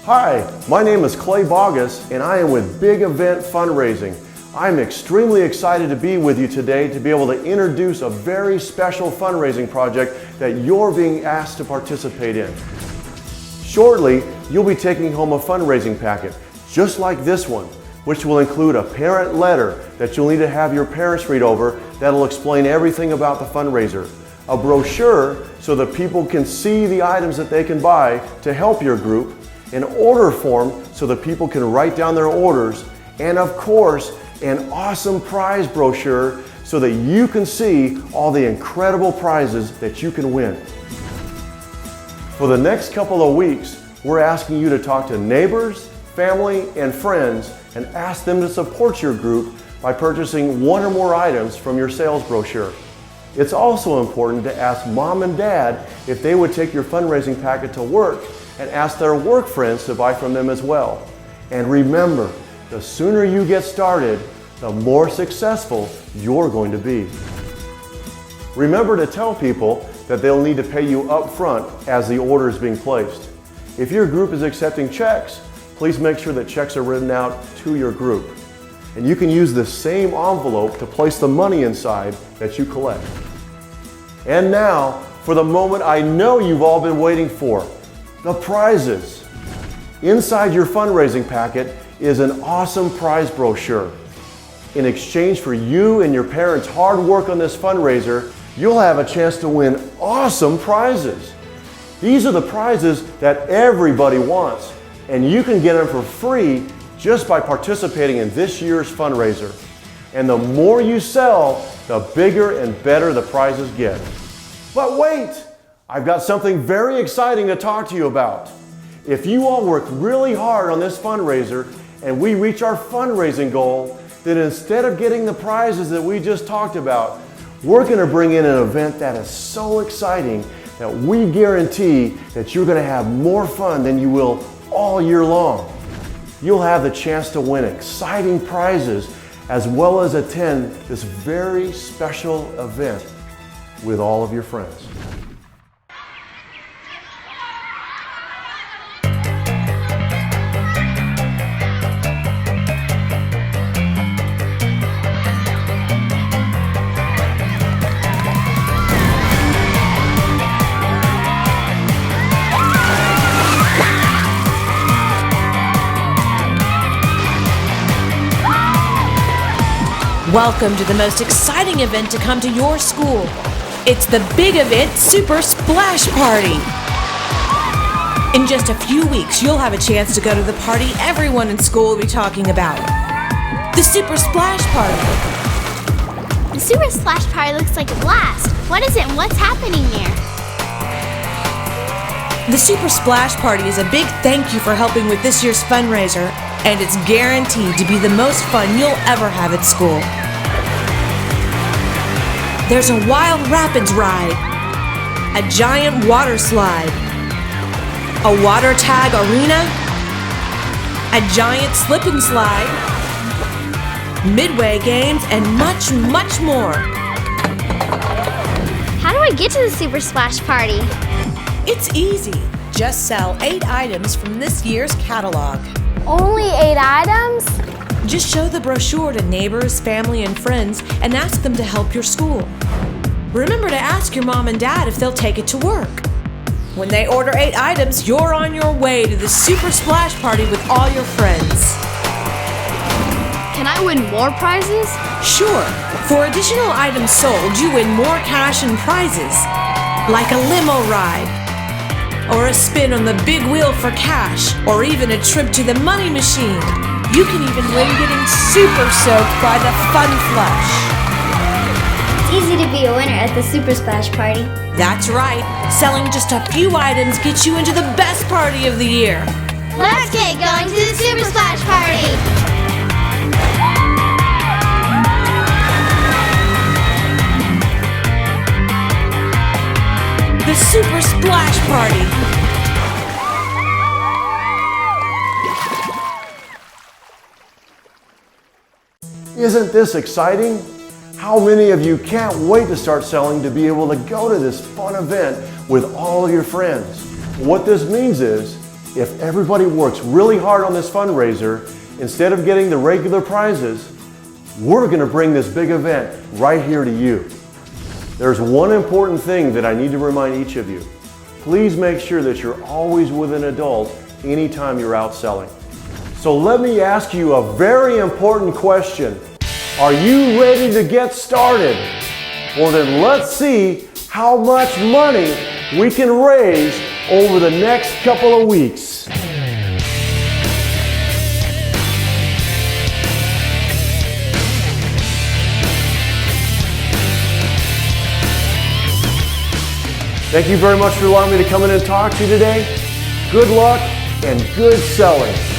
Hi, my name is Clay Bogus and I am with Big Event Fundraising. I'm extremely excited to be with you today to be able to introduce a very special fundraising project that you're being asked to participate in. Shortly, you'll be taking home a fundraising packet, just like this one, which will include a parent letter that you'll need to have your parents read over that'll explain everything about the fundraiser, a brochure so that people can see the items that they can buy to help your group, an order form so that people can write down their orders, and of course, an awesome prize brochure so that you can see all the incredible prizes that you can win. For the next couple of weeks, we're asking you to talk to neighbors, family, and friends and ask them to support your group by purchasing one or more items from your sales brochure. It's also important to ask mom and dad if they would take your fundraising packet to work and ask their work friends to buy from them as well. And remember, the sooner you get started, the more successful you're going to be. Remember to tell people that they'll need to pay you up front as the order is being placed. If your group is accepting checks, please make sure that checks are written out to your group. And you can use the same envelope to place the money inside that you collect. And now, for the moment I know you've all been waiting for, the prizes. Inside your fundraising packet is an awesome prize brochure. In exchange for you and your parents' hard work on this fundraiser, you'll have a chance to win awesome prizes. These are the prizes that everybody wants, and you can get them for free just by participating in this year's fundraiser. And the more you sell, the bigger and better the prizes get. But wait! I've got something very exciting to talk to you about. If you all work really hard on this fundraiser and we reach our fundraising goal, then instead of getting the prizes that we just talked about, we're going to bring in an event that is so exciting that we guarantee that you're going to have more fun than you will all year long. You'll have the chance to win exciting prizes as well as attend this very special event with all of your friends. Welcome to the most exciting event to come to your school. It's the Big Event Super Splash Party. In just a few weeks, you'll have a chance to go to the party everyone in school will be talking about. The Super Splash Party. The Super Splash Party looks like a blast. What is it and what's happening there? The Super Splash Party is a big thank you for helping with this year's fundraiser, and it's guaranteed to be the most fun you'll ever have at school. There's a wild rapids ride, a giant water slide, a water tag arena, a giant slip and slide, midway games, and much, much more. How do I get to the Super Splash Party? It's easy. Just sell 8 items from this year's catalog. Only 8 items? Just show the brochure to neighbors, family, and friends and ask them to help your school. Remember to ask your mom and dad if they'll take it to work. When they order 8 items, you're on your way to the Super Splash Party with all your friends. Can I win more prizes? Sure. For additional items sold, you win more cash and prizes, like a limo ride, or a spin on the big wheel for cash, or even a trip to the money machine. You can even win getting super soaked by the Fun Flush. It's easy to be a winner at the Super Splash Party. That's right. Selling just a few items gets you into the best party of the year. Let's get going to the Super Splash Party! The Super Splash Party. Isn't this exciting? How many of you can't wait to start selling to be able to go to this fun event with all of your friends? What this means is If everybody works really hard on this fundraiser, instead of getting the regular prizes, we're going to bring this big event right here to you. There's one important thing that I need to remind each of you. Please make sure that you're always with an adult anytime you're out selling. So let me ask you a very important question. Are you ready to get started? Well then, let's see how much money we can raise over the next couple of weeks. Thank you very much for allowing me to come in and talk to you today. Good luck and good selling.